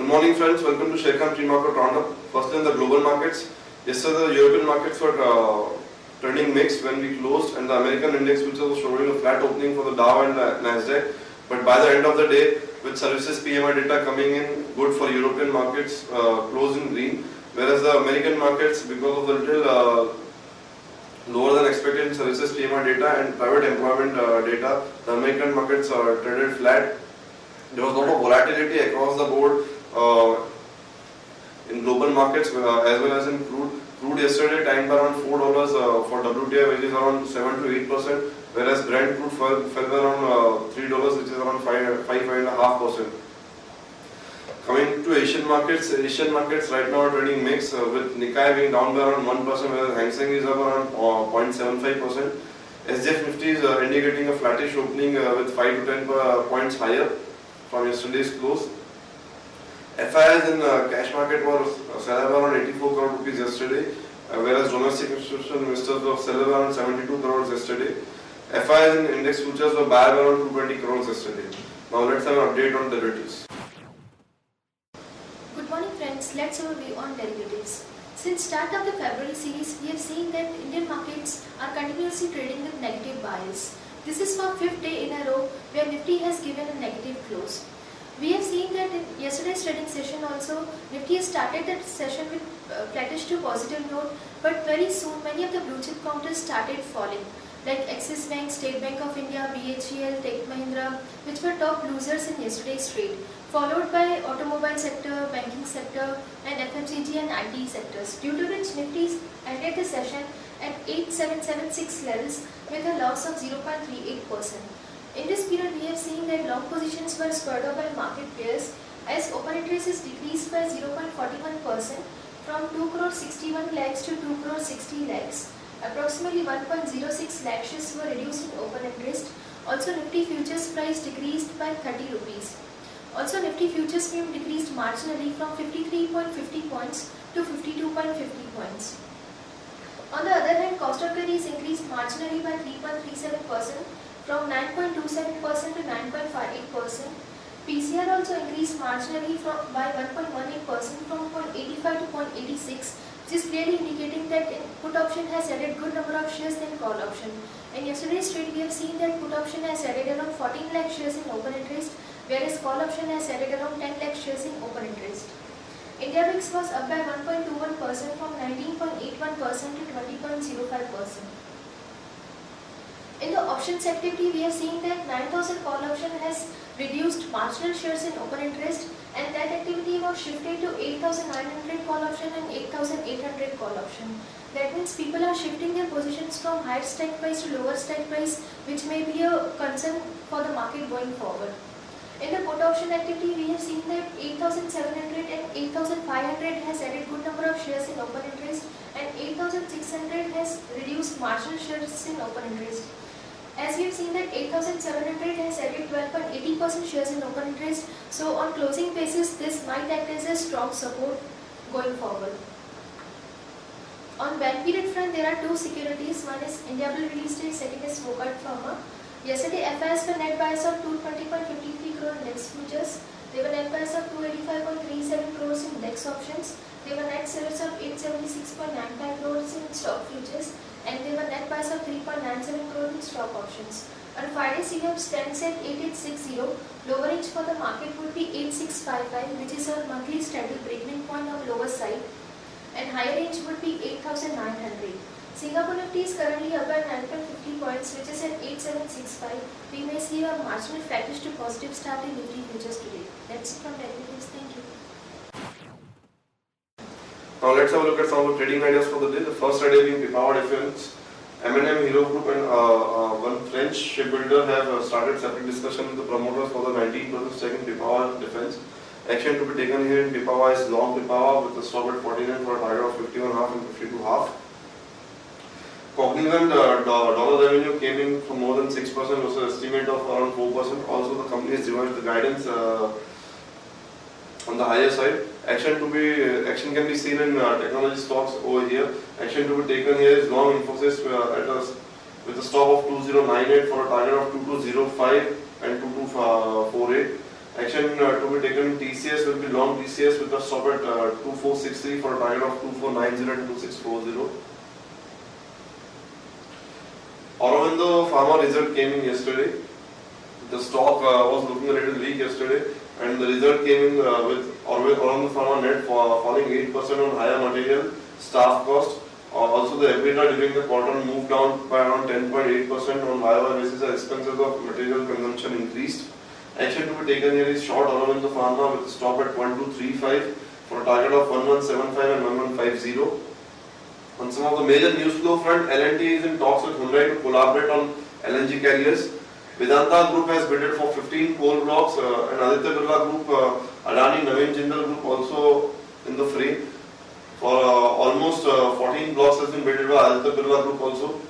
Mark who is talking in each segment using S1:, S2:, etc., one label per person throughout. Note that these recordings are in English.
S1: morning friends, welcome to Sharekhan Pre-Market Roundup. Firstly on the global markets, yesterday the European markets were turning mixed when we closed, and the American index futures was showing a flat opening for the Dow and Nasdaq. But by the end of the day, with services PMI data coming in good for European markets, closed in green, whereas the American markets, because of the little lower than expected services PMI data and private employment data, the American markets traded flat. There was a lot of volatility across the board in global markets as well as in crude. Crude yesterday timed around $4 for WTI, which is around 7 to 8%, whereas Brent crude fell around $3, which is around 5.5%. Coming to Asian markets right now are trading mixed, with Nikkei being down by around 1%, whereas Hang Seng is up around 0.75%. SGX Nifty is indicating a flattish opening with 5 to 10 points higher from yesterday's close. FIIs in cash market was selling around 84 crore rupees yesterday, whereas domestic institutional investors were selling around 72 crores yesterday. FIIs in index futures were buying around 220 crores yesterday. Now let's have an update on derivatives.
S2: Good morning friends, let's overview on derivatives. Since start of the February series, we have seen that Indian markets are continuously trading with negative bias. This is for 5th day in a row where Nifty has given a negative close. We have seen that in yesterday's trading session also, Nifty has started the session with flattish to positive note, but very soon many of the blue chip counters started falling, like Axis Bank, State Bank of India, BHEL, Tech Mahindra, which were top losers in yesterday's trade, followed by automobile sector, banking sector and FMCG and IT sectors, due to which Nifty ended the session at 8776 levels with a loss of 0.38%. In this period, we have seen that long positions were spurred up by market players as open interest is decreased by 0.41% from 2 crore 61 lakhs to 2 crore 60 lakhs. Approximately 1.06 lakh shares were reduced in open interest. Also, Nifty futures price decreased by 30 rupees. Also, Nifty futures premium decreased marginally from 53.50 points to 52.50 points. On the other hand, cost of carry is increased marginally by 3.37% from 9.27% to 9.58%. PCR also increased marginally by 1.18% from 0.85 to 0.86, which is clearly indicating that put option has added good number of shares than call option. In yesterday's trade, we have seen that put option has added around 14 lakh shares in open interest, whereas call option has added around 10 lakh shares in open interest. India VIX was up by 1.21% from 19.81% to 20.05%. In the options activity, we have seen that 9,000 call option has reduced marginal shares in open interest, and that activity was shifted to 8,900 call option and 8,800 call option. That means people are shifting their positions from higher strike price to lower strike price, which may be a concern for the market going forward. In the put option activity, we have seen that 8,700 and 8,500 has added good number of shares in open interest, and 8,600 has reduced marginal shares in open interest. As we have seen that 8,700 has added 12.80% shares in open interest, so on closing basis, this might act as a strong support going forward. On bank period front, there are two securities. One is Indiabulls Real Estate, second is Wockhardt Pharma. Yesterday, FIIs were net buyers of 220.53 crore index futures. They were net buyers of 285.37 crores in index options. They were net sellers of 876.95 crores in stock futures, and they were net buyers of 3.97 crores in stock options. On Friday, CVM stands at 8860. Lower range for the market would be 8655, which is our monthly straddle breaking point on lower side, and higher range would be 8900. Singapore Nifty is currently up by 9.50 points, which is at 8765. We may see a marginal flattish to positive start in Nifty futures today. That's it from derivatives. Thank you.
S1: Now let's have a look at some of the trading ideas for the day. The first idea being Pipavav Defence. M&M, Hero Group and one French shipbuilder have started separate discussion with the promoters for the 19% stake in Pipavav Defence. Action to be taken here in Pipavav is long Pipavav with a stop at 49 for a target of 51.5 and 52.5. Cognizant dollar revenue came in from more than 6% versus estimate of around 4%. Also, the company has revised the guidance on the higher side. Action can be seen in technology stocks over here. Action to be taken here is long Infosys with a stop of 2098 for a target of 2205 and 2248. Action to be taken in TCS will be long TCS with a stop at 2463 for a target of 2490 and 2640. Aurobindo Pharma result came in yesterday. The stock was looking a little weak yesterday, and the result came in with Aurobindo Pharma net falling 8% on higher material, staff cost. Also, the EBITDA during the quarter moved down by around 10.8% on YoY basis as expenses of material consumption increased. Action to be taken here is short Aurobindo Pharma with a stop at 1235 for a target of 1175 and 1150. On some of the major news flow front, L&T is in talks with Hyundai to collaborate on LNG carriers. Vedanta Group has bidded for 15 coal blocks, and Aditya Birla Group, Adani Navin Jindal Group also in the fray. For almost 14 blocks has been bidded by Aditya Birla Group also.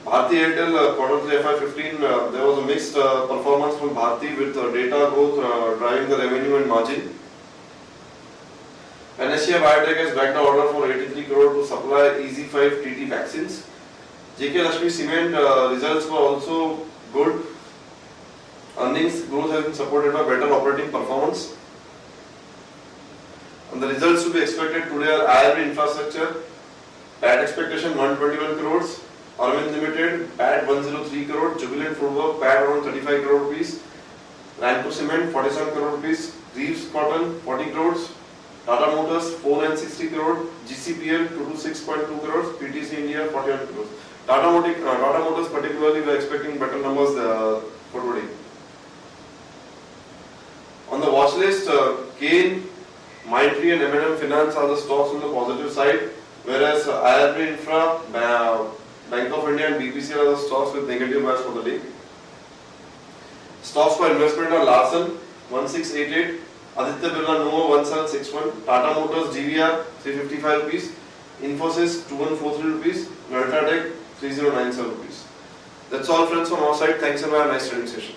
S1: Bharti Airtel quarter 3 FY15, there was a mixed performance from Bharti with data growth driving the revenue and margin. Panacea Biotech has backed the order for 83 crore to supply EZ5 TT vaccines. JK Lakshmi Cement results were also good. Earnings growth has been supported by better operating performance. And the results to be expected today are IRB Infrastructure, PAT expectation 121 crores, Arvind Limited, PAT 103 crore, Jubilant Foodwork, PAT around 35 crore rupees, Ramco Cement 47 crore rupees, Reeves Cotton 40 crores, Tata Motors 4960 crore, GCPL 226.2 crores, PTC India 41 crores. Tata Motors particularly we are expecting better numbers for today. On the watch list, Kane, Mindtree and M&M Finance are the stocks on the positive side, whereas IRB Infra, Bank of India and BPC are the stocks with negative bias for the day. Stocks for investment are Larsen 1688, Aditya Birla Nuvo 1761, Tata Motors GVR 355 rupees, Infosys 2143 rupees, Ultratech 3097 rupees. That's all friends from our side. Thanks and have a nice trading session.